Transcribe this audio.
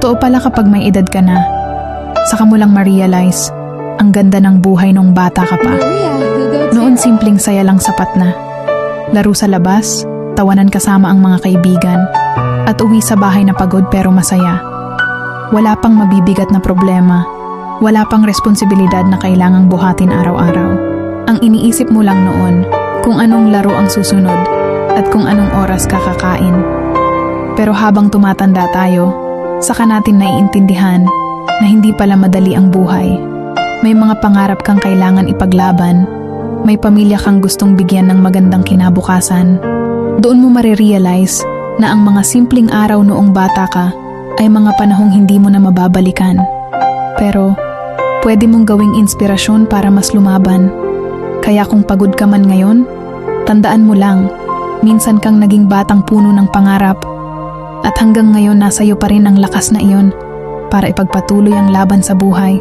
Totoo pala kapag may edad ka na, saka mo lang ma-realize ang ganda ng buhay nung bata ka pa. Noon simpleng saya lang sapat na. Laro sa labas, tawanan kasama ang mga kaibigan, at uwi sa bahay na pagod pero masaya. Wala pang mabibigat na problema, wala pang responsibilidad na kailangang buhatin araw-araw. Ang iniisip mo lang noon kung anong laro ang susunod at kung anong oras kakakain. Pero habang tumatanda tayo, saka natin naiintindihan na hindi pala madali ang buhay. May mga pangarap kang kailangan ipaglaban, may pamilya kang gustong bigyan ng magandang kinabukasan. Doon mo marirealize na ang mga simpleng araw noong bata ka ay mga panahong hindi mo na mababalikan. Pero pwede mong gawing inspirasyon para mas lumaban. Kaya kung pagod ka man ngayon, tandaan mo lang, minsan kang naging batang puno ng pangarap. At hanggang ngayon nasa iyo pa rin ang lakas na iyon para ipagpatuloy ang laban sa buhay.